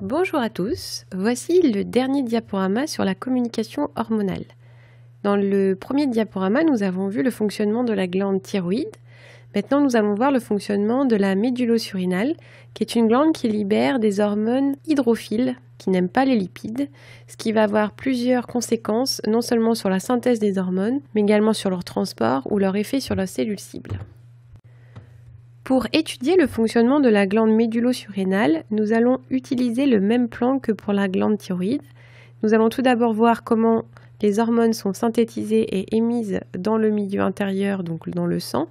Bonjour à tous, voici le dernier diaporama sur la communication hormonale. Dans le premier diaporama, nous avons vu le fonctionnement de la glande thyroïde. Maintenant, nous allons voir le fonctionnement de la médulosurrénale, qui est une glande qui libère des hormones hydrophiles, qui n'aiment pas les lipides, ce qui va avoir plusieurs conséquences, non seulement sur la synthèse des hormones, mais également sur leur transport ou leur effet sur leurs cellules cibles. Pour étudier le fonctionnement de la glande médulosurrénale, nous allons utiliser le même plan que pour la glande thyroïde. Nous allons tout d'abord voir comment les hormones sont synthétisées et émises dans le milieu intérieur, donc dans le sang.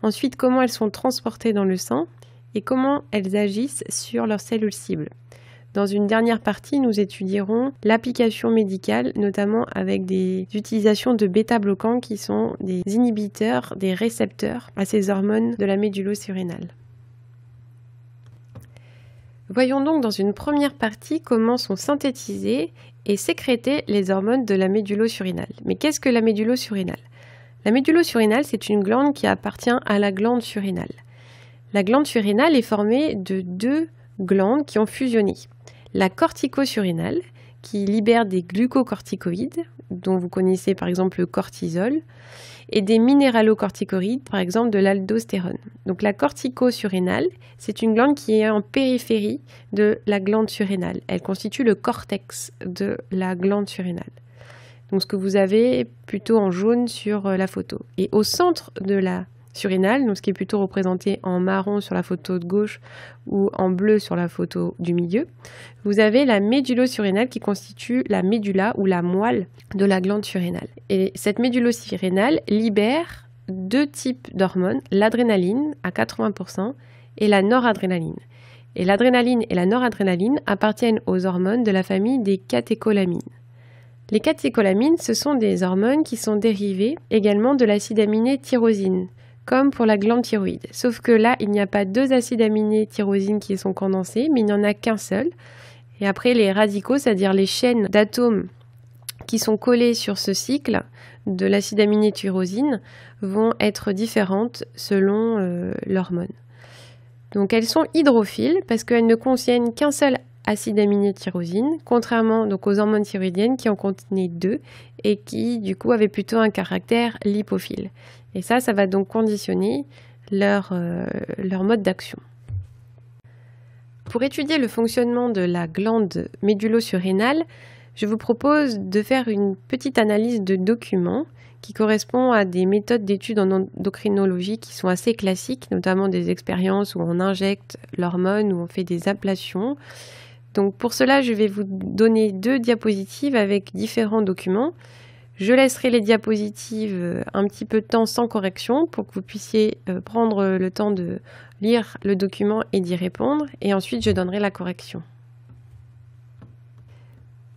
Ensuite, comment elles sont transportées dans le sang et comment elles agissent sur leurs cellules cibles. Dans une dernière partie, nous étudierons l'application médicale, notamment avec des utilisations de bêta-bloquants qui sont des inhibiteurs des récepteurs à ces hormones de la médulosurrénale. Voyons donc dans une première partie comment sont synthétisées et sécrétées les hormones de la médulosurrénale. Mais qu'est-ce que la médulosurrénale ? La médulosurrénale, c'est une glande qui appartient à la glande surrénale. La glande surrénale est formée de deux glandes qui ont fusionné. La corticosurrénale, qui libère des glucocorticoïdes, dont vous connaissez par exemple le cortisol, et des minéralocorticoïdes, par exemple de l'aldostérone. Donc la corticosurrénale, c'est une glande qui est en périphérie de la glande surrénale. Elle constitue le cortex de la glande surrénale. Donc ce que vous avez plutôt en jaune sur la photo. Et au centre de la surrénale, donc ce qui est plutôt représenté en marron sur la photo de gauche ou en bleu sur la photo du milieu, vous avez la médulosurrénale qui constitue la médula ou la moelle de la glande surrénale. Et cette médulosurrénale libère deux types d'hormones, l'adrénaline à 80% et la noradrénaline. Et l'adrénaline et la noradrénaline appartiennent aux hormones de la famille des catécholamines. Les catécholamines, ce sont des hormones qui sont dérivées également de l'acide aminé tyrosine, comme pour la glande thyroïde. Sauf que là, il n'y a pas deux acides aminés tyrosine qui sont condensés, mais il n'y en a qu'un seul. Et après, les radicaux, c'est-à-dire les chaînes d'atomes qui sont collés sur ce cycle de l'acide aminé tyrosine, vont être différentes selon l'hormone. Donc elles sont hydrophiles parce qu'elles ne contiennent qu'un seul acide aminé tyrosine, contrairement donc aux hormones thyroïdiennes qui en contenaient deux et qui du coup avaient plutôt un caractère lipophile. Et ça va donc conditionner leur mode d'action. Pour étudier le fonctionnement de la glande médulosurrénale, je vous propose de faire une petite analyse de documents qui correspond à des méthodes d'études en endocrinologie qui sont assez classiques, notamment des expériences où on injecte l'hormone, où on fait des ablations. Donc pour cela, je vais vous donner deux diapositives avec différents documents. Je laisserai les diapositives un petit peu de temps sans correction pour que vous puissiez prendre le temps de lire le document et d'y répondre. Et ensuite, je donnerai la correction.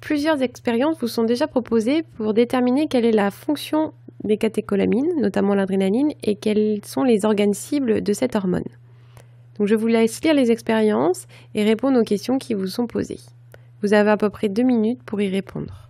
Plusieurs expériences vous sont déjà proposées pour déterminer quelle est la fonction des catécholamines, notamment l'adrénaline, et quels sont les organes cibles de cette hormone. Donc je vous laisse lire les expériences et répondre aux questions qui vous sont posées. Vous avez à peu près 2 minutes pour y répondre.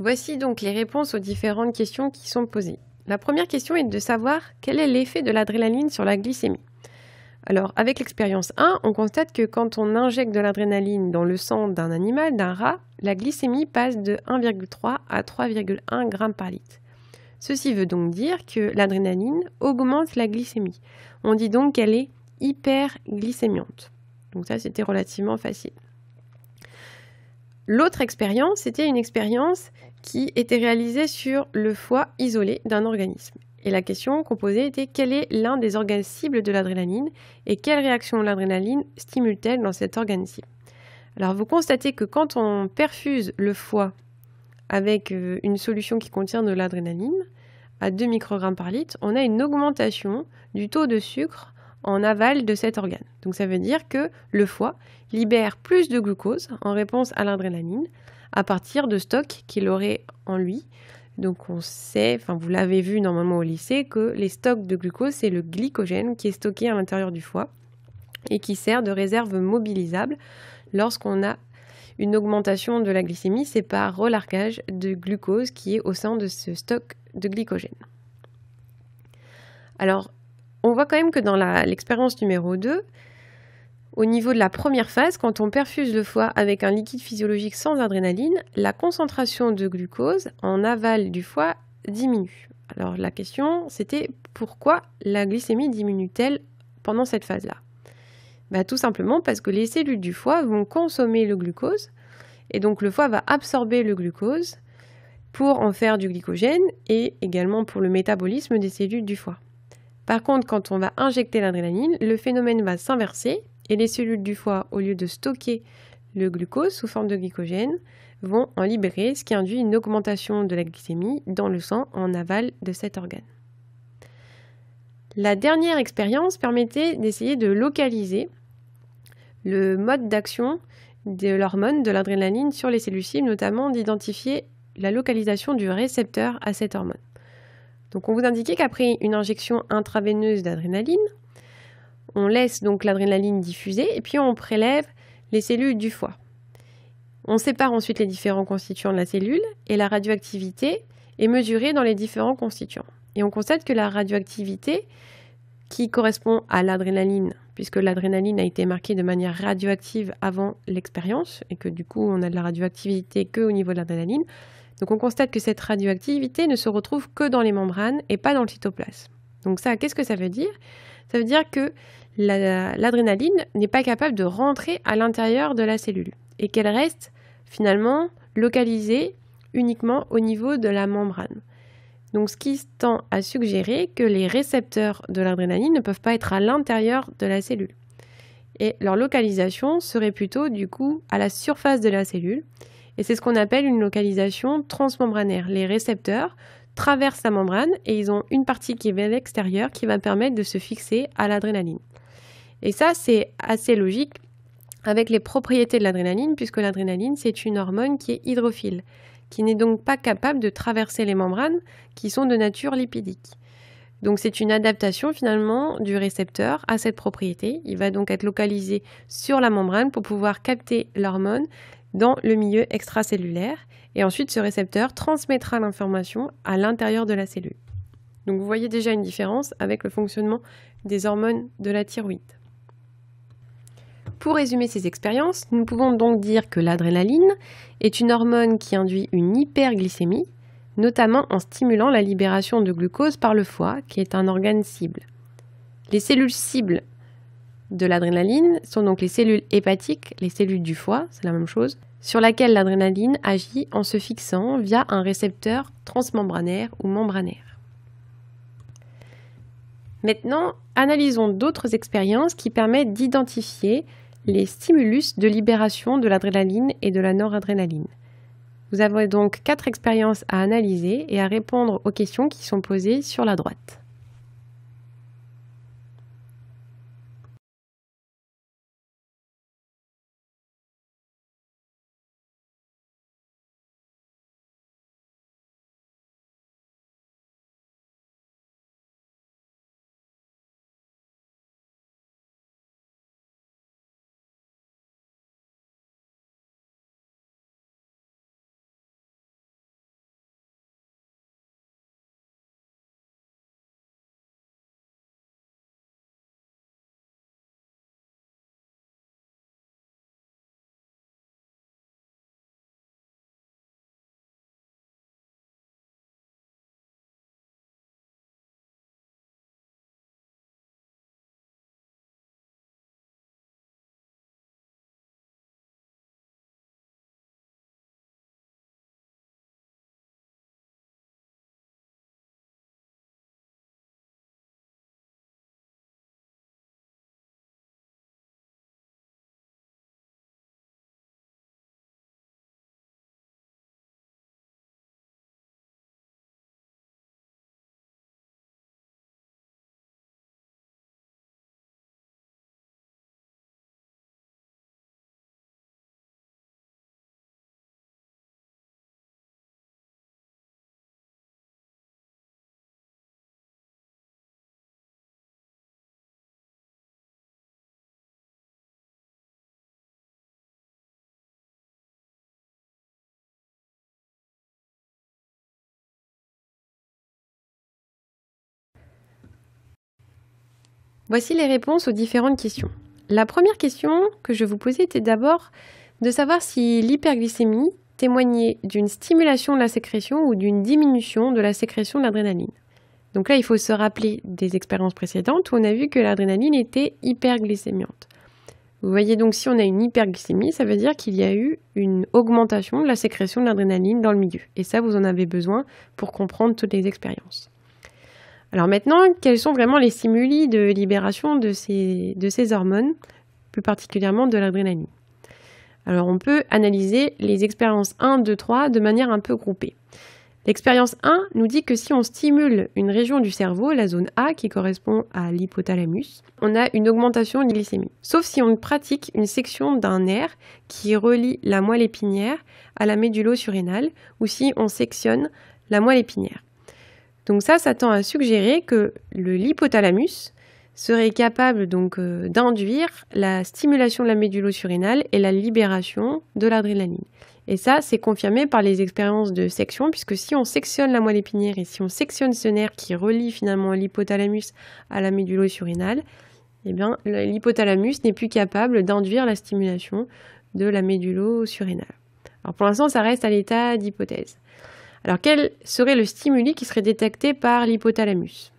Voici donc les réponses aux différentes questions qui sont posées. La première question est de savoir quel est l'effet de l'adrénaline sur la glycémie. Alors, avec l'expérience 1, on constate que quand on injecte de l'adrénaline dans le sang d'un animal, d'un rat, la glycémie passe de 1,3 à 3,1 g par litre. Ceci veut donc dire que l'adrénaline augmente la glycémie. On dit donc qu'elle est hyperglycémiante. Donc ça, c'était relativement facile. L'autre expérience, c'était une expérience qui était réalisée sur le foie isolé d'un organisme. Et la question qu'on posait était quel est l'un des organes cibles de l'adrénaline et quelle réaction l'adrénaline stimule-t-elle dans cet organe cible. Alors vous constatez que quand on perfuse le foie avec une solution qui contient de l'adrénaline à 2 microgrammes par litre, on a une augmentation du taux de sucre en aval de cet organe. Donc ça veut dire que le foie libère plus de glucose en réponse à l'adrénaline à partir de stocks qu'il aurait en lui. Donc on sait, vous l'avez vu normalement au lycée, que les stocks de glucose, c'est le glycogène qui est stocké à l'intérieur du foie et qui sert de réserve mobilisable lorsqu'on a une augmentation de la glycémie, c'est par relargage de glucose qui est au sein de ce stock de glycogène. Alors, on voit quand même que dans l'expérience numéro 2, au niveau de la première phase, quand on perfuse le foie avec un liquide physiologique sans adrénaline, la concentration de glucose en aval du foie diminue. Alors la question, c'était pourquoi la glycémie diminue-t-elle pendant cette phase-là ? Tout simplement parce que les cellules du foie vont consommer le glucose et donc le foie va absorber le glucose pour en faire du glycogène et également pour le métabolisme des cellules du foie. Par contre, quand on va injecter l'adrénaline, le phénomène va s'inverser et les cellules du foie, au lieu de stocker le glucose sous forme de glycogène, vont en libérer, ce qui induit une augmentation de la glycémie dans le sang en aval de cet organe. La dernière expérience permettait d'essayer de localiser le mode d'action de l'hormone de l'adrénaline sur les cellules cibles, notamment d'identifier la localisation du récepteur à cette hormone. Donc on vous indiquait qu'après une injection intraveineuse d'adrénaline, on laisse donc l'adrénaline diffuser et puis on prélève les cellules du foie. On sépare ensuite les différents constituants de la cellule et la radioactivité est mesurée dans les différents constituants. Et on constate que la radioactivité qui correspond à l'adrénaline, puisque l'adrénaline a été marquée de manière radioactive avant l'expérience et que du coup on a de la radioactivité qu'au niveau de l'adrénaline. Donc on constate que cette radioactivité ne se retrouve que dans les membranes et pas dans le cytoplasme. Donc ça, qu'est-ce que ça veut dire ? Ça veut dire que l'adrénaline n'est pas capable de rentrer à l'intérieur de la cellule et qu'elle reste finalement localisée uniquement au niveau de la membrane. Donc ce qui tend à suggérer que les récepteurs de l'adrénaline ne peuvent pas être à l'intérieur de la cellule. Et leur localisation serait plutôt du coup à la surface de la cellule. Et c'est ce qu'on appelle une localisation transmembranaire. Les récepteurs traversent la membrane et ils ont une partie qui est vers l'extérieur qui va permettre de se fixer à l'adrénaline. Et ça, c'est assez logique avec les propriétés de l'adrénaline, puisque l'adrénaline, c'est une hormone qui est hydrophile, qui n'est donc pas capable de traverser les membranes qui sont de nature lipidique. Donc c'est une adaptation finalement du récepteur à cette propriété. Il va donc être localisé sur la membrane pour pouvoir capter l'hormone dans le milieu extracellulaire et ensuite ce récepteur transmettra l'information à l'intérieur de la cellule. Donc vous voyez déjà une différence avec le fonctionnement des hormones de la thyroïde. Pour résumer ces expériences, nous pouvons donc dire que l'adrénaline est une hormone qui induit une hyperglycémie, notamment en stimulant la libération de glucose par le foie, qui est un organe cible. Les cellules cibles de l'adrénaline sont donc les cellules hépatiques, les cellules du foie, c'est la même chose, sur laquelle l'adrénaline agit en se fixant via un récepteur transmembranaire ou membranaire. Maintenant, analysons d'autres expériences qui permettent d'identifier les stimulus de libération de l'adrénaline et de la noradrénaline. Vous avez donc 4 expériences à analyser et à répondre aux questions qui sont posées sur la droite. Voici les réponses aux différentes questions. La première question que je vais vous poser était d'abord de savoir si l'hyperglycémie témoignait d'une stimulation de la sécrétion ou d'une diminution de la sécrétion de l'adrénaline. Donc là, il faut se rappeler des expériences précédentes où on a vu que l'adrénaline était hyperglycémiante. Vous voyez donc, si on a une hyperglycémie, ça veut dire qu'il y a eu une augmentation de la sécrétion de l'adrénaline dans le milieu. Et ça, vous en avez besoin pour comprendre toutes les expériences. Alors maintenant, quels sont vraiment les stimuli de libération de ces hormones, plus particulièrement de l'adrénaline? Alors on peut analyser les expériences 1, 2, 3 de manière un peu groupée. L'expérience 1 nous dit que si on stimule une région du cerveau, la zone A qui correspond à l'hypothalamus, on a une augmentation de glycémie. Sauf si on pratique une section d'un nerf qui relie la moelle épinière à la médullo-surrénale ou si on sectionne la moelle épinière. Donc ça tend à suggérer que l'hypothalamus serait capable donc d'induire la stimulation de la médullo-surrénale et la libération de l'adrénaline. Et ça, c'est confirmé par les expériences de section, puisque si on sectionne la moelle épinière et si on sectionne ce nerf qui relie finalement l'hypothalamus à la médullo-surrénale, eh bien, l'hypothalamus n'est plus capable d'induire la stimulation de la médullo-surrénale. Alors pour l'instant, ça reste à l'état d'hypothèse. Alors quel serait le stimuli qui serait détecté par l'hypothalamus?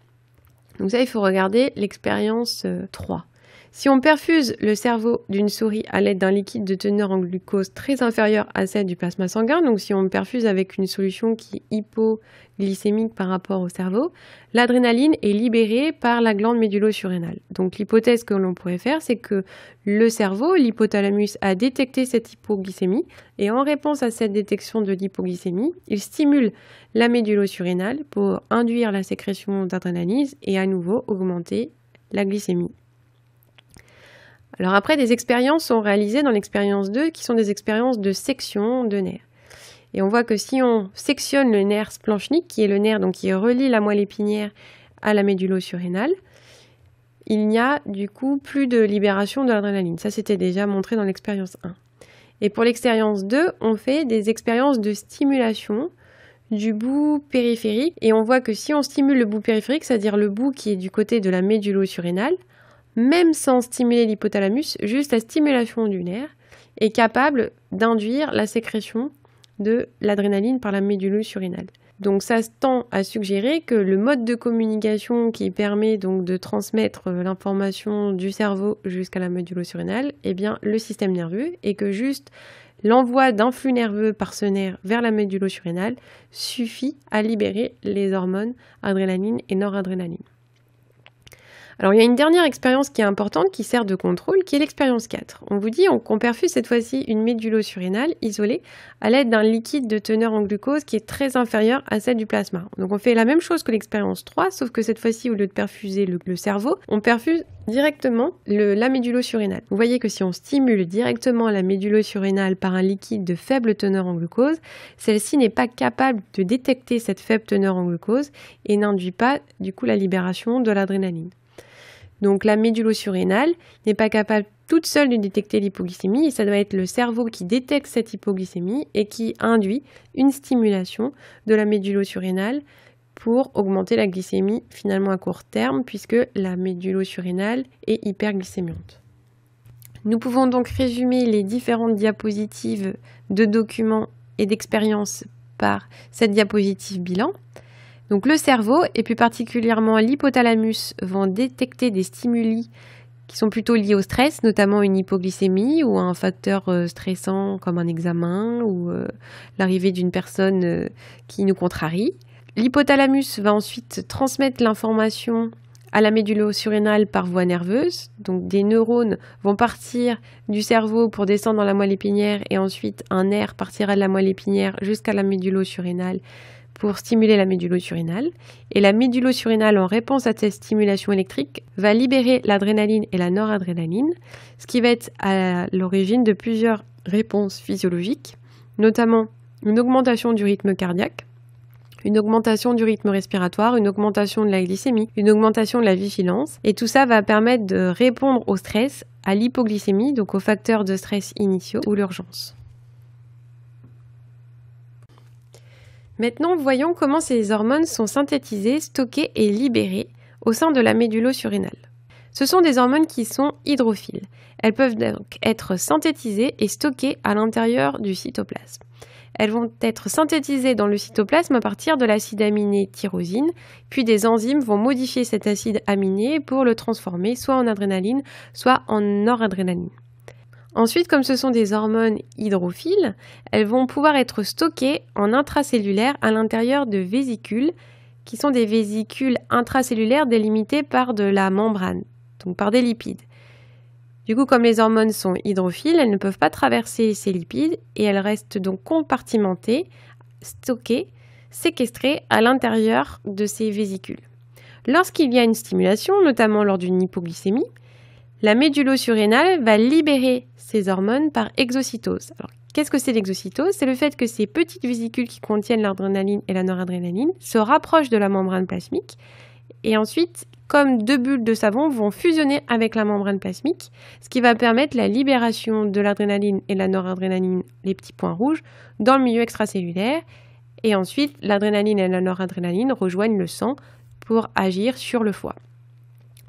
Donc ça, il faut regarder l'expérience 3. Si on perfuse le cerveau d'une souris à l'aide d'un liquide de teneur en glucose très inférieur à celle du plasma sanguin, donc si on perfuse avec une solution qui est hypoglycémique par rapport au cerveau, l'adrénaline est libérée par la glande médullo-surrénale. Donc l'hypothèse que l'on pourrait faire, c'est que le cerveau, l'hypothalamus, a détecté cette hypoglycémie et en réponse à cette détection de l'hypoglycémie, il stimule la médullo-surrénale pour induire la sécrétion d'adrénaline et à nouveau augmenter la glycémie. Alors après, des expériences sont réalisées dans l'expérience 2 qui sont des expériences de section de nerfs. Et on voit que si on sectionne le nerf splanchnique, qui est le nerf donc, qui relie la moelle épinière à la médullo-surrénale, il n'y a du coup plus de libération de l'adrénaline. Ça, c'était déjà montré dans l'expérience 1. Et pour l'expérience 2, on fait des expériences de stimulation du bout périphérique. Et on voit que si on stimule le bout périphérique, c'est-à-dire le bout qui est du côté de la médullo-surrénale, même sans stimuler l'hypothalamus, juste la stimulation du nerf est capable d'induire la sécrétion de l'adrénaline par la médullo-surrénale. Donc ça tend à suggérer que le mode de communication qui permet donc de transmettre l'information du cerveau jusqu'à la médullo-surrénale est bien le système nerveux et que juste l'envoi d'un flux nerveux par ce nerf vers la médullo-surrénale suffit à libérer les hormones adrénaline et noradrénaline. Alors il y a une dernière expérience qui est importante, qui sert de contrôle, qui est l'expérience 4. On vous dit qu'on perfuse cette fois-ci une médullo-surrénale isolée à l'aide d'un liquide de teneur en glucose qui est très inférieur à celle du plasma. Donc on fait la même chose que l'expérience 3, sauf que cette fois-ci, au lieu de perfuser le cerveau, on perfuse directement la médullo-surrénale. Vous voyez que si on stimule directement la médullo-surrénale par un liquide de faible teneur en glucose, celle-ci n'est pas capable de détecter cette faible teneur en glucose et n'induit pas du coup la libération de l'adrénaline. Donc la médullo-surrénale n'est pas capable toute seule de détecter l'hypoglycémie et ça doit être le cerveau qui détecte cette hypoglycémie et qui induit une stimulation de la médullo-surrénale pour augmenter la glycémie finalement à court terme puisque la médullo-surrénale est hyperglycémiante. Nous pouvons donc résumer les différentes diapositives de documents et d'expériences par cette diapositive bilan. Donc le cerveau, et plus particulièrement l'hypothalamus, vont détecter des stimuli qui sont plutôt liés au stress, notamment une hypoglycémie ou un facteur stressant comme un examen ou l'arrivée d'une personne qui nous contrarie. L'hypothalamus va ensuite transmettre l'information à la médullo-surrénale par voie nerveuse. Donc des neurones vont partir du cerveau pour descendre dans la moelle épinière et ensuite un nerf partira de la moelle épinière jusqu'à la médullo-surrénale pour stimuler la médullo-surrénale. Et la médullo-surrénale, en réponse à cette stimulation électrique, va libérer l'adrénaline et la noradrénaline, ce qui va être à l'origine de plusieurs réponses physiologiques, notamment une augmentation du rythme cardiaque, une augmentation du rythme respiratoire, une augmentation de la glycémie, une augmentation de la vigilance. Et tout ça va permettre de répondre au stress, à l'hypoglycémie, donc aux facteurs de stress initiaux ou l'urgence. Maintenant, voyons comment ces hormones sont synthétisées, stockées et libérées au sein de la médullo-surrénale. Ce sont des hormones qui sont hydrophiles. Elles peuvent donc être synthétisées et stockées à l'intérieur du cytoplasme. Elles vont être synthétisées dans le cytoplasme à partir de l'acide aminé tyrosine, puis des enzymes vont modifier cet acide aminé pour le transformer soit en adrénaline, soit en noradrénaline. Ensuite, comme ce sont des hormones hydrophiles, elles vont pouvoir être stockées en intracellulaire à l'intérieur de vésicules, qui sont des vésicules intracellulaires délimitées par de la membrane, donc par des lipides. Du coup, comme les hormones sont hydrophiles, elles ne peuvent pas traverser ces lipides et elles restent donc compartimentées, stockées, séquestrées à l'intérieur de ces vésicules. Lorsqu'il y a une stimulation, notamment lors d'une hypoglycémie, la médulo surrénale va libérer ces hormones par exocytose. Alors, qu'est-ce que c'est l'exocytose? C'est le fait que ces petites vésicules qui contiennent l'adrénaline et la noradrénaline se rapprochent de la membrane plasmique et ensuite, comme deux bulles de savon, vont fusionner avec la membrane plasmique, ce qui va permettre la libération de l'adrénaline et la noradrénaline, les petits points rouges, dans le milieu extracellulaire. Et ensuite, l'adrénaline et la noradrénaline rejoignent le sang pour agir sur le foie.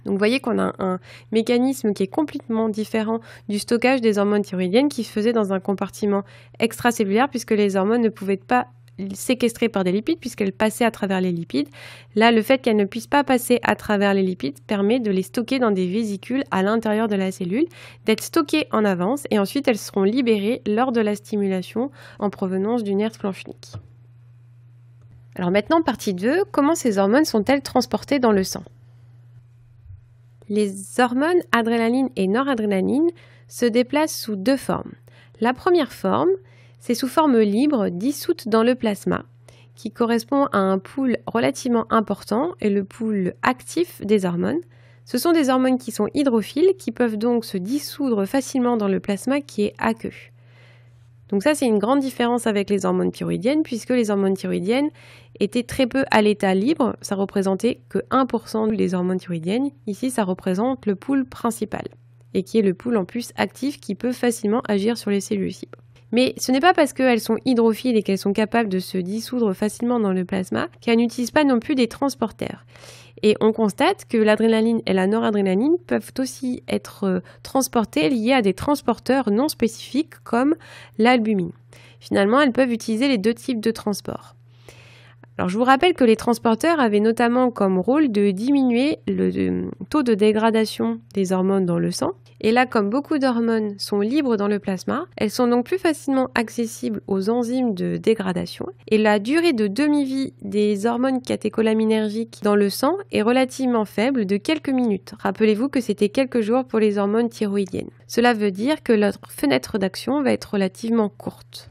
Donc vous voyez qu'on a un mécanisme qui est complètement différent du stockage des hormones thyroïdiennes qui se faisait dans un compartiment extracellulaire puisque les hormones ne pouvaient pas séquestrées par des lipides puisqu'elles passaient à travers les lipides. Là, le fait qu'elles ne puissent pas passer à travers les lipides permet de les stocker dans des vésicules à l'intérieur de la cellule, d'être stockées en avance et ensuite elles seront libérées lors de la stimulation en provenance du nerf splanchnique. Alors maintenant, partie 2, comment ces hormones sont-elles transportées dans le sang? Les hormones adrénaline et noradrénaline se déplacent sous deux formes. La première forme, c'est sous forme libre dissoute dans le plasma, qui correspond à un pool relativement important et le pool actif des hormones. Ce sont des hormones qui sont hydrophiles, qui peuvent donc se dissoudre facilement dans le plasma qui est aqueux. Donc ça, c'est une grande différence avec les hormones thyroïdiennes, puisque les hormones thyroïdiennes étaient très peu à l'état libre, ça représentait que 1% des hormones thyroïdiennes. Ici, ça représente le pool principal, et qui est le pool en plus actif qui peut facilement agir sur les cellules cibles. Mais ce n'est pas parce qu'elles sont hydrophiles et qu'elles sont capables de se dissoudre facilement dans le plasma qu'elles n'utilisent pas non plus des transporteurs. Et on constate que l'adrénaline et la noradrénaline peuvent aussi être transportées liées à des transporteurs non spécifiques comme l'albumine. Finalement, elles peuvent utiliser les deux types de transport. Alors, je vous rappelle que les transporteurs avaient notamment comme rôle de diminuer le taux de dégradation des hormones dans le sang. Et là, comme beaucoup d'hormones sont libres dans le plasma, elles sont donc plus facilement accessibles aux enzymes de dégradation. Et la durée de demi-vie des hormones catécholaminergiques dans le sang est relativement faible, de quelques minutes. Rappelez-vous que c'était quelques jours pour les hormones thyroïdiennes. Cela veut dire que leur fenêtre d'action va être relativement courte.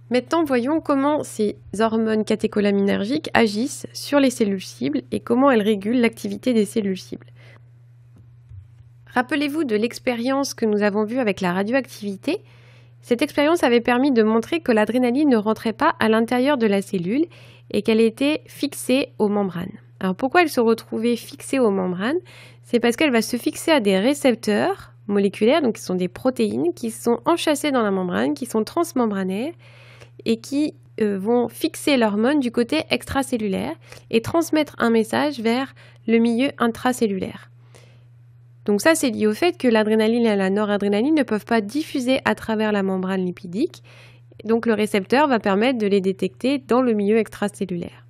Maintenant, voyons comment ces hormones catécholaminergiques agissent sur les cellules cibles et comment elles régulent l'activité des cellules cibles. Rappelez-vous de l'expérience que nous avons vue avec la radioactivité. Cette expérience avait permis de montrer que l'adrénaline ne rentrait pas à l'intérieur de la cellule et qu'elle était fixée aux membranes. Alors pourquoi elle se retrouvait fixée aux membranes? C'est parce qu'elle va se fixer à des récepteurs moléculaires, donc qui sont des protéines, qui sont enchâssées dans la membrane, qui sont transmembranaires et qui vont fixer l'hormone du côté extracellulaire et transmettre un message vers le milieu intracellulaire. Donc ça, c'est lié au fait que l'adrénaline et la noradrénaline ne peuvent pas diffuser à travers la membrane lipidique. Donc le récepteur va permettre de les détecter dans le milieu extracellulaire.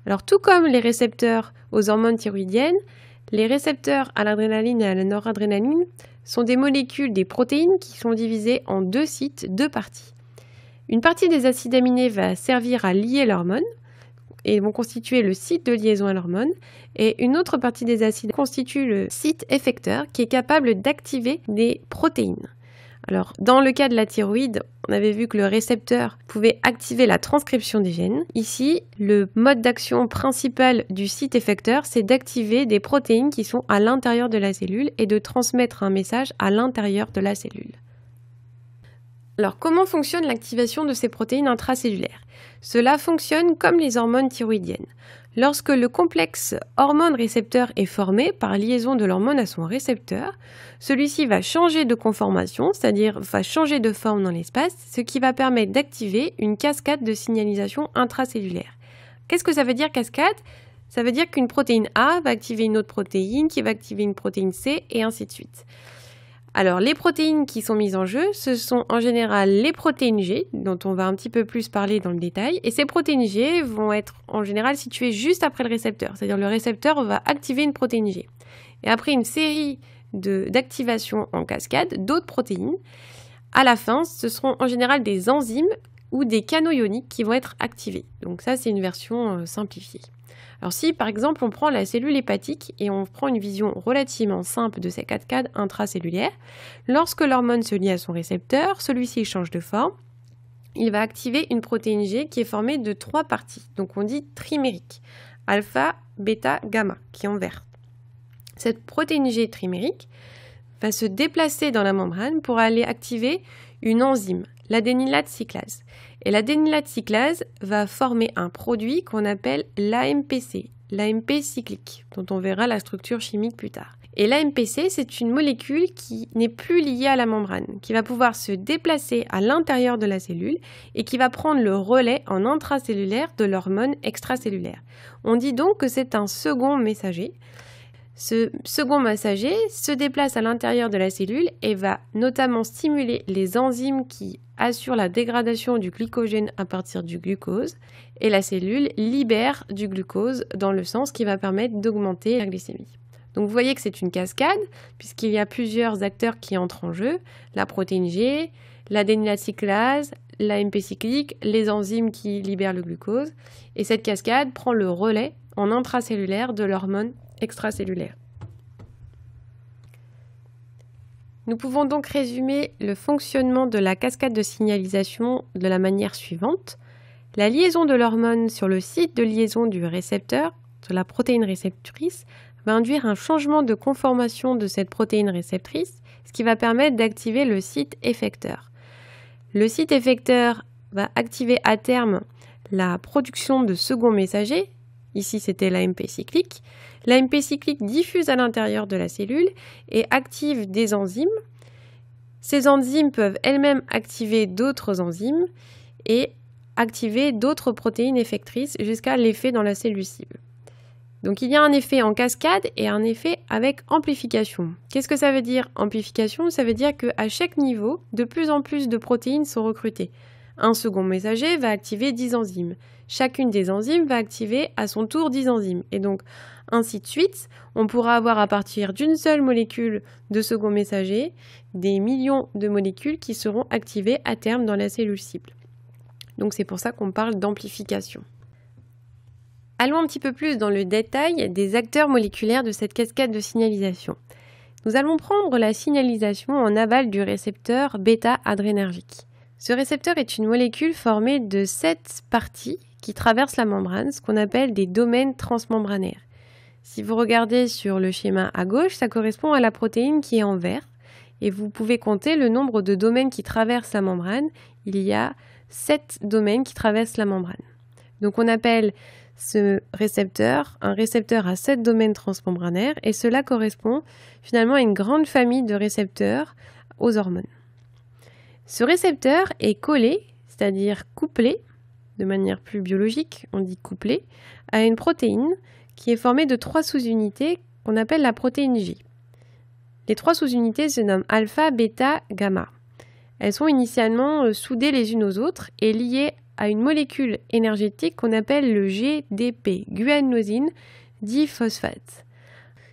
Alors tout comme les récepteurs aux hormones thyroïdiennes, les récepteurs à l'adrénaline et à la noradrénaline sont des molécules, des protéines qui sont divisées en deux sites, deux parties. Une partie des acides aminés va servir à lier l'hormone et vont constituer le site de liaison à l'hormone. Et une autre partie des acides constitue le site effecteur qui est capable d'activer des protéines. Alors, dans le cas de la thyroïde, on avait vu que le récepteur pouvait activer la transcription des gènes. Ici, le mode d'action principal du site effecteur, c'est d'activer des protéines qui sont à l'intérieur de la cellule et de transmettre un message à l'intérieur de la cellule. Alors, comment fonctionne l'activation de ces protéines intracellulaires? Cela fonctionne comme les hormones thyroïdiennes. Lorsque le complexe hormone-récepteur est formé par liaison de l'hormone à son récepteur, celui-ci va changer de conformation, c'est-à-dire va changer de forme dans l'espace, ce qui va permettre d'activer une cascade de signalisation intracellulaire. Qu'est-ce que ça veut dire cascade? Ça veut dire qu'une protéine A va activer une autre protéine, qui va activer une protéine C, et ainsi de suite. Alors, les protéines qui sont mises en jeu, ce sont en général les protéines G, dont on va un petit peu plus parler dans le détail. Et ces protéines G vont être en général situées juste après le récepteur. C'est-à-dire le récepteur va activer une protéine G. Et après une série d'activations en cascade d'autres protéines, à la fin, ce seront en général des enzymes ou des canaux ioniques qui vont être activés. Donc ça, c'est une version simplifiée. Alors si par exemple on prend la cellule hépatique et on prend une vision relativement simple de ces cascades intracellulaires, lorsque l'hormone se lie à son récepteur, celui-ci change de forme, il va activer une protéine G qui est formée de 3 parties, donc on dit trimérique, alpha, bêta, gamma, qui est en vert. Cette protéine G trimérique va se déplacer dans la membrane pour aller activer une enzyme, l'adénylate cyclase. Et l'adénylate cyclase va former un produit qu'on appelle l'AMPC, l'AMP cyclique, dont on verra la structure chimique plus tard. Et l'AMPC, c'est une molécule qui n'est plus liée à la membrane, qui va pouvoir se déplacer à l'intérieur de la cellule et qui va prendre le relais en intracellulaire de l'hormone extracellulaire. On dit donc que c'est un second messager. Ce second messager se déplace à l'intérieur de la cellule et va notamment stimuler les enzymes qui assurent la dégradation du glycogène à partir du glucose, et la cellule libère du glucose dans le sang, ce qui va permettre d'augmenter la glycémie. Donc vous voyez que c'est une cascade, puisqu'il y a plusieurs acteurs qui entrent en jeu, la protéine G, l'adénylate cyclase, l'AMP cyclique, les enzymes qui libèrent le glucose, et cette cascade prend le relais en intracellulaire de l'hormone extracellulaire. Nous pouvons donc résumer le fonctionnement de la cascade de signalisation de la manière suivante. La liaison de l'hormone sur le site de liaison du récepteur, de la protéine réceptrice, va induire un changement de conformation de cette protéine réceptrice, ce qui va permettre d'activer le site effecteur. Le site effecteur va activer à terme la production de second messager. Ici, c'était l'AMP cyclique. L'AMP cyclique diffuse à l'intérieur de la cellule et active des enzymes. Ces enzymes peuvent elles-mêmes activer d'autres enzymes et activer d'autres protéines effectrices jusqu'à l'effet dans la cellule cible. Donc il y a un effet en cascade et un effet avec amplification. Qu'est-ce que ça veut dire amplification? Ça veut dire qu'à chaque niveau, de plus en plus de protéines sont recrutées. Un second messager va activer 10 enzymes. Chacune des enzymes va activer à son tour 10 enzymes. Et donc, ainsi de suite, on pourra avoir à partir d'une seule molécule de second messager des millions de molécules qui seront activées à terme dans la cellule cible. Donc c'est pour ça qu'on parle d'amplification. Allons un petit peu plus dans le détail des acteurs moléculaires de cette cascade de signalisation. Nous allons prendre la signalisation en aval du récepteur bêta-adrénergique. Ce récepteur est une molécule formée de 7 parties qui traversent la membrane, ce qu'on appelle des domaines transmembranaires. Si vous regardez sur le schéma à gauche, ça correspond à la protéine qui est en vert, et vous pouvez compter le nombre de domaines qui traversent la membrane. Il y a 7 domaines qui traversent la membrane. Donc on appelle ce récepteur un récepteur à 7 domaines transmembranaires, et cela correspond finalement à une grande famille de récepteurs aux hormones. Ce récepteur est collé, c'est-à-dire couplé, de manière plus biologique, on dit couplé, à une protéine qui est formée de 3 sous-unités qu'on appelle la protéine J. Les 3 sous-unités se nomment alpha, bêta, gamma. Elles sont initialement soudées les unes aux autres et liées à une molécule énergétique qu'on appelle le GDP, guanosine diphosphate.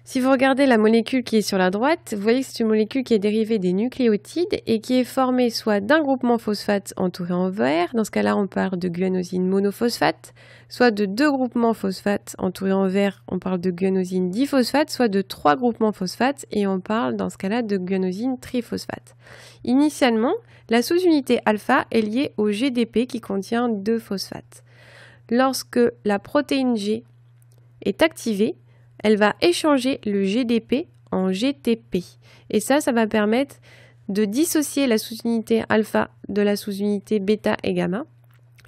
Si vous regardez la molécule qui est sur la droite, vous voyez que c'est une molécule qui est dérivée des nucléotides et qui est formée soit d'un groupement phosphate entouré en vert, dans ce cas-là on parle de guanosine monophosphate, soit de 2 groupements phosphates entourés en vert, on parle de guanosine diphosphate, soit de 3 groupements phosphates et on parle dans ce cas-là de guanosine triphosphate. Initialement, la sous-unité alpha est liée au GDP qui contient 2 phosphates. Lorsque la protéine G est activée, elle va échanger le GDP en GTP. Et ça va permettre de dissocier la sous-unité alpha de la sous-unité bêta et gamma.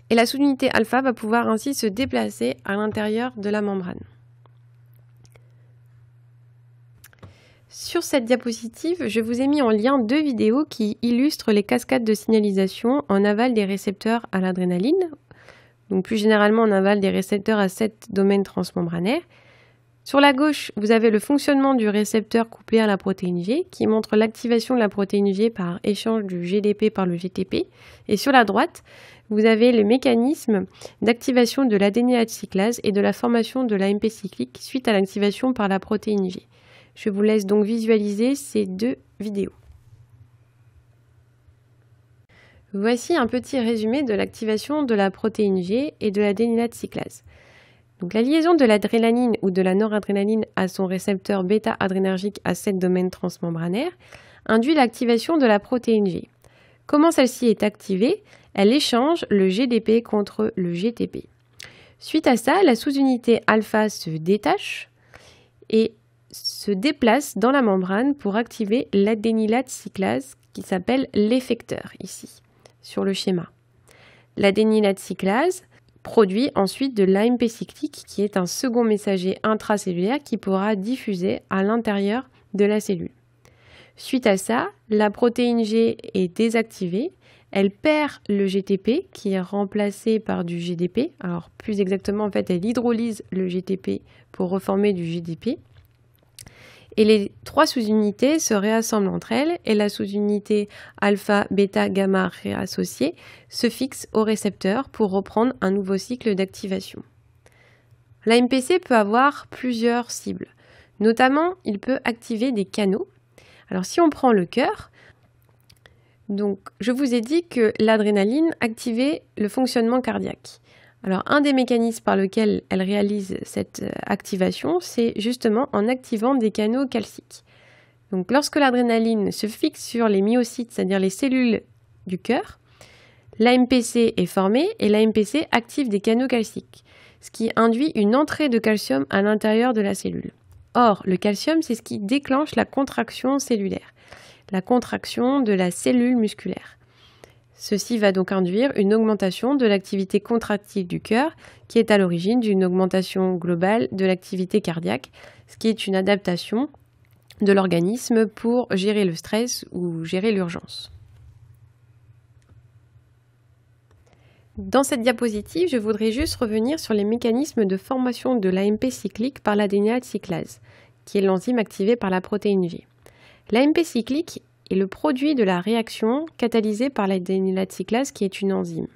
Et la sous-unité alpha va pouvoir ainsi se déplacer à l'intérieur de la membrane. Sur cette diapositive, je vous ai mis en lien 2 vidéos qui illustrent les cascades de signalisation en aval des récepteurs à l'adrénaline. donc plus généralement en aval des récepteurs à 7 domaines transmembranaires. Sur la gauche, vous avez le fonctionnement du récepteur couplé à la protéine G qui montre l'activation de la protéine G par échange du GDP par le GTP. Et sur la droite, vous avez le mécanisme d'activation de l'adénylate cyclase et de la formation de l'AMP cyclique suite à l'activation par la protéine G. Je vous laisse donc visualiser ces deux vidéos. Voici un petit résumé de l'activation de la protéine G et de l'adénylate cyclase. Donc, la liaison de l'adrénaline ou de la noradrénaline à son récepteur bêta-adrénergique à 7 domaines transmembranaires induit l'activation de la protéine G. Comment celle-ci est activée? Elle échange le GDP contre le GTP. Suite à ça, la sous-unité alpha se détache et se déplace dans la membrane pour activer l'adénylate cyclase qui s'appelle l'effecteur ici, sur le schéma. L'adénylate cyclase produit ensuite de l'AMP cyclique qui est un second messager intracellulaire qui pourra diffuser à l'intérieur de la cellule. Suite à ça, la protéine G est désactivée, elle perd le GTP qui est remplacé par du GDP. Alors plus exactement, en fait, elle hydrolyse le GTP pour reformer du GDP. Et les trois sous-unités se réassemblent entre elles et la sous-unité alpha, bêta, gamma réassociée se fixe au récepteur pour reprendre un nouveau cycle d'activation. L'AMPC peut avoir plusieurs cibles. Notamment, il peut activer des canaux. Alors si on prend le cœur, donc je vous ai dit que l'adrénaline activait le fonctionnement cardiaque. Alors, un des mécanismes par lesquels elle réalise cette activation, c'est justement en activant des canaux calciques. Donc, lorsque l'adrénaline se fixe sur les myocytes, c'est-à-dire les cellules du cœur, l'AMPC est formé et l'AMPC active des canaux calciques, ce qui induit une entrée de calcium à l'intérieur de la cellule. Or, le calcium, c'est ce qui déclenche la contraction cellulaire, la contraction de la cellule musculaire. Ceci va donc induire une augmentation de l'activité contractive du cœur qui est à l'origine d'une augmentation globale de l'activité cardiaque, ce qui est une adaptation de l'organisme pour gérer le stress ou gérer l'urgence. Dans cette diapositive, je voudrais juste revenir sur les mécanismes de formation de l'AMP cyclique par l'adénylate cyclase, qui est l'enzyme activée par la protéine G. L'AMP cyclique est le produit de la réaction catalysée par l'adénylate cyclase qui est une enzyme.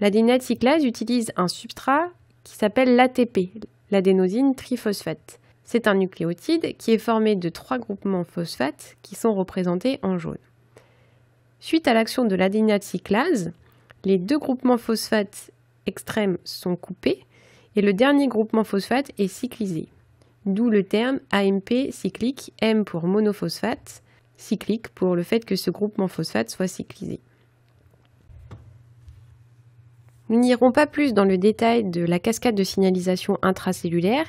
L'adénylate cyclase utilise un substrat qui s'appelle l'ATP, l'adénosine triphosphate. C'est un nucléotide qui est formé de 3 groupements phosphate qui sont représentés en jaune. Suite à l'action de l'adénylate cyclase, les 2 groupements phosphate extrêmes sont coupés et le dernier groupement phosphate est cyclisé. D'où le terme AMP cyclique, M pour monophosphate, cyclique pour le fait que ce groupement phosphate soit cyclisé. Nous n'irons pas plus dans le détail de la cascade de signalisation intracellulaire.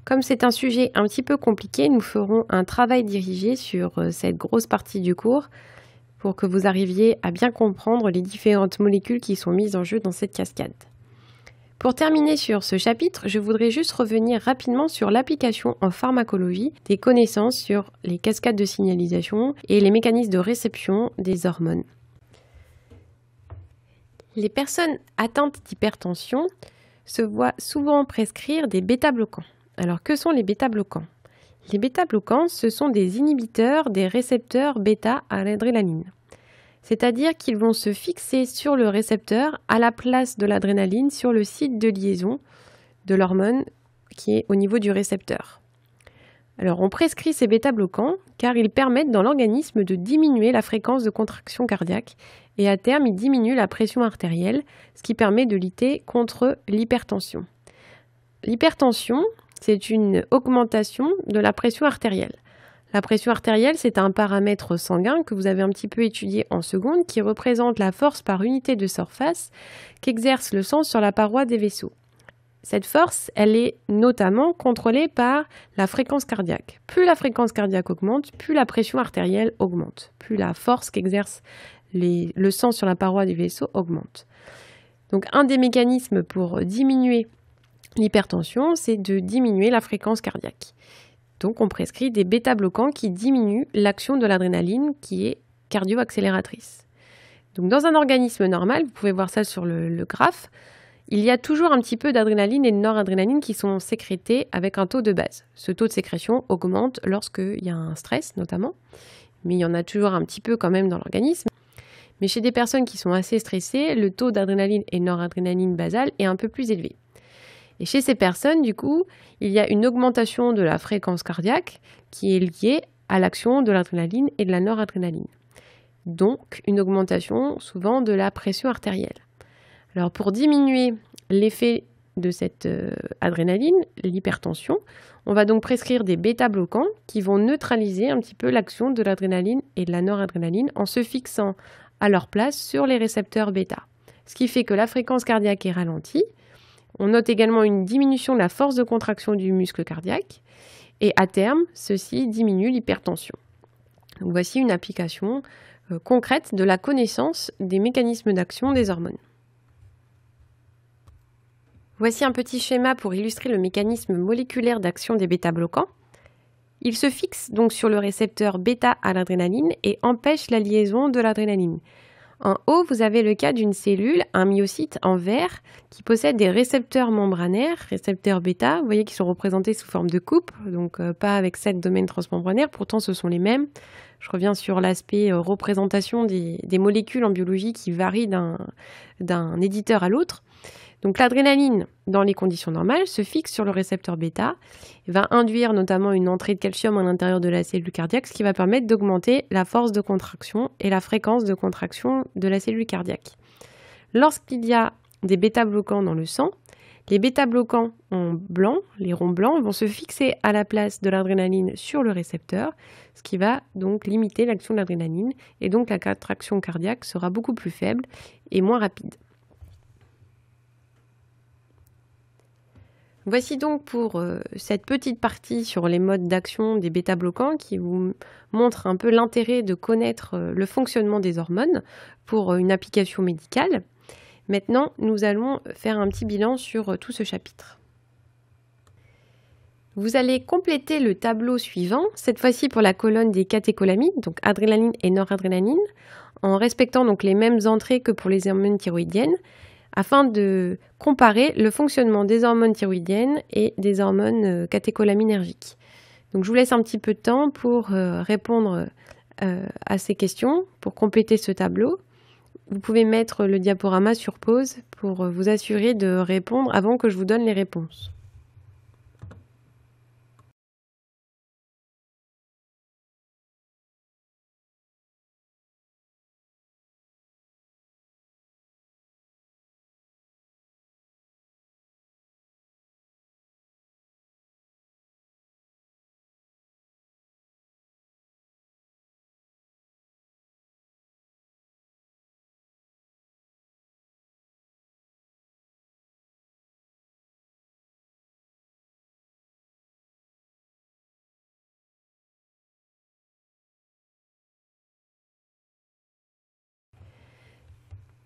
Comme c'est un sujet un petit peu compliqué, nous ferons un travail dirigé sur cette grosse partie du cours pour que vous arriviez à bien comprendre les différentes molécules qui sont mises en jeu dans cette cascade. Pour terminer sur ce chapitre, je voudrais juste revenir rapidement sur l'application en pharmacologie des connaissances sur les cascades de signalisation et les mécanismes de réception des hormones. Les personnes atteintes d'hypertension se voient souvent prescrire des bêta-bloquants. Alors que sont les bêta-bloquants? Les bêta-bloquants, ce sont des inhibiteurs des récepteurs bêta à l'adrénaline. C'est-à-dire qu'ils vont se fixer sur le récepteur à la place de l'adrénaline sur le site de liaison de l'hormone qui est au niveau du récepteur. Alors on prescrit ces bêta-bloquants car ils permettent dans l'organisme de diminuer la fréquence de contraction cardiaque et à terme ils diminuent la pression artérielle, ce qui permet de lutter contre l'hypertension. L'hypertension, c'est une augmentation de la pression artérielle. La pression artérielle, c'est un paramètre sanguin que vous avez un petit peu étudié en seconde qui représente la force par unité de surface qu'exerce le sang sur la paroi des vaisseaux. Cette force, elle est notamment contrôlée par la fréquence cardiaque. Plus la fréquence cardiaque augmente, plus la pression artérielle augmente, plus la force qu'exerce le sang sur la paroi du vaisseau augmente. Donc un des mécanismes pour diminuer l'hypertension, c'est de diminuer la fréquence cardiaque. Donc on prescrit des bêta-bloquants qui diminuent l'action de l'adrénaline qui est cardio-accélératrice. Donc dans un organisme normal, vous pouvez voir ça sur le graphe, Il y a toujours un petit peu d'adrénaline et de noradrénaline qui sont sécrétés avec un taux de base. Ce taux de sécrétion augmente lorsqu'il y a un stress notamment, mais il y en a toujours un petit peu quand même dans l'organisme. Mais chez des personnes qui sont assez stressées, le taux d'adrénaline et de noradrénaline basale est un peu plus élevé. Et chez ces personnes, du coup, il y a une augmentation de la fréquence cardiaque qui est liée à l'action de l'adrénaline et de la noradrénaline. Donc, une augmentation souvent de la pression artérielle. Alors, pour diminuer l'effet de cette adrénaline, l'hypertension, on va donc prescrire des bêta-bloquants qui vont neutraliser un petit peu l'action de l'adrénaline et de la noradrénaline en se fixant à leur place sur les récepteurs bêta. Ce qui fait que la fréquence cardiaque est ralentie. On note également une diminution de la force de contraction du muscle cardiaque et à terme, ceci diminue l'hypertension. Donc voici une application concrète de la connaissance des mécanismes d'action des hormones. Voici un petit schéma pour illustrer le mécanisme moléculaire d'action des bêta-bloquants. Il se fixe donc sur le récepteur bêta à l'adrénaline et empêche la liaison de l'adrénaline. En haut, vous avez le cas d'une cellule, un myocyte en vert, qui possède des récepteurs membranaires, récepteurs bêta, vous voyez qu'ils sont représentés sous forme de coupe, donc pas avec 7 domaines transmembranaires, pourtant ce sont les mêmes. Je reviens sur l'aspect représentation des molécules en biologie qui varient d'un éditeur à l'autre. Donc l'adrénaline, dans les conditions normales, se fixe sur le récepteur bêta et va induire notamment une entrée de calcium à l'intérieur de la cellule cardiaque, ce qui va permettre d'augmenter la force de contraction et la fréquence de contraction de la cellule cardiaque. Lorsqu'il y a des bêta-bloquants dans le sang, les bêta-bloquants en blanc, les ronds blancs, vont se fixer à la place de l'adrénaline sur le récepteur, ce qui va donc limiter l'action de l'adrénaline et donc la contraction cardiaque sera beaucoup plus faible et moins rapide. Voici donc pour cette petite partie sur les modes d'action des bêta-bloquants qui vous montre un peu l'intérêt de connaître le fonctionnement des hormones pour une application médicale. Maintenant, nous allons faire un petit bilan sur tout ce chapitre. Vous allez compléter le tableau suivant, cette fois-ci pour la colonne des catécholamides, donc adrénaline et noradrénaline, en respectant donc les mêmes entrées que pour les hormones thyroïdiennes, afin de comparer le fonctionnement des hormones thyroïdiennes et des hormones catécholaminergiques. Donc je vous laisse un petit peu de temps pour répondre à ces questions, pour compléter ce tableau. Vous pouvez mettre le diaporama sur pause pour vous assurer de répondre avant que je vous donne les réponses.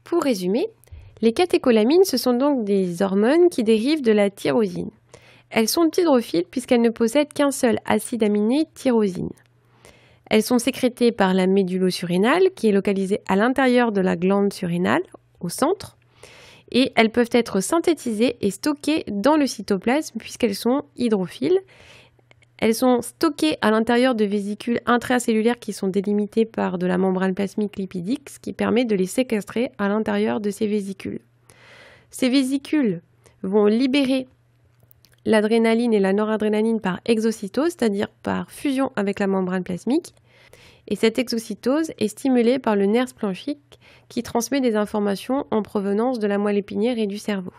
Pour résumer, les catécholamines, ce sont donc des hormones qui dérivent de la tyrosine. Elles sont hydrophiles puisqu'elles ne possèdent qu'un seul acide aminé, tyrosine. Elles sont sécrétées par la médulle surrénale qui est localisée à l'intérieur de la glande surrénale, au centre, et elles peuvent être synthétisées et stockées dans le cytoplasme puisqu'elles sont hydrophiles. Elles sont stockées à l'intérieur de vésicules intracellulaires qui sont délimitées par de la membrane plasmique lipidique, ce qui permet de les séquestrer à l'intérieur de ces vésicules. Ces vésicules vont libérer l'adrénaline et la noradrénaline par exocytose, c'est-à-dire par fusion avec la membrane plasmique. Et cette exocytose est stimulée par le nerf splanchique qui transmet des informations en provenance de la moelle épinière et du cerveau.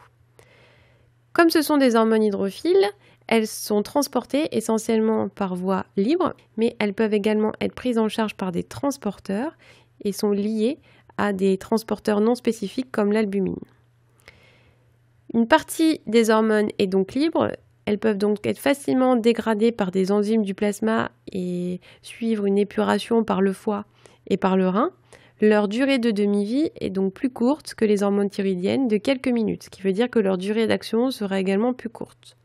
Comme ce sont des hormones hydrophiles, elles sont transportées essentiellement par voie libre, mais elles peuvent également être prises en charge par des transporteurs et sont liées à des transporteurs non spécifiques comme l'albumine. Une partie des hormones est donc libre. Elles peuvent donc être facilement dégradées par des enzymes du plasma et suivre une épuration par le foie et par le rein. Leur durée de demi-vie est donc plus courte que les hormones thyroïdiennes de quelques minutes, ce qui veut dire que leur durée d'action sera également plus courte.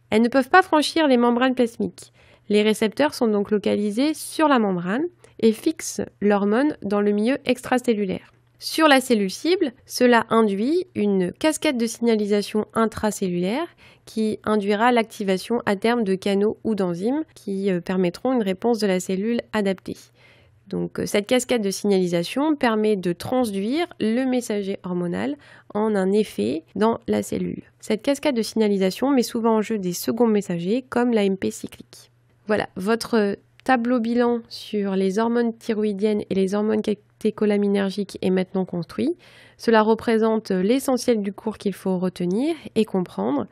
Elles ne peuvent pas franchir les membranes plasmiques. Les récepteurs sont donc localisés sur la membrane et fixent l'hormone dans le milieu extracellulaire. Sur la cellule cible, cela induit une cascade de signalisation intracellulaire qui induira l'activation à terme de canaux ou d'enzymes qui permettront une réponse de la cellule adaptée. Donc, cette cascade de signalisation permet de transduire le messager hormonal en un effet dans la cellule. Cette cascade de signalisation met souvent en jeu des seconds messagers comme l'AMP cyclique. Voilà, votre tableau bilan sur les hormones thyroïdiennes et les hormones catécholaaminergiques est maintenant construit. Cela représente l'essentiel du cours qu'il faut retenir et comprendre.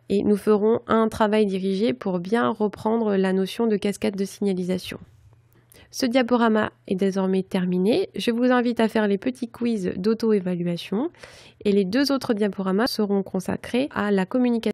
Et nous ferons un travail dirigé pour bien reprendre la notion de cascade de signalisation. Ce diaporama est désormais terminé. Je vous invite à faire les petits quiz d'auto-évaluation et les 2 autres diaporamas seront consacrés à la communication.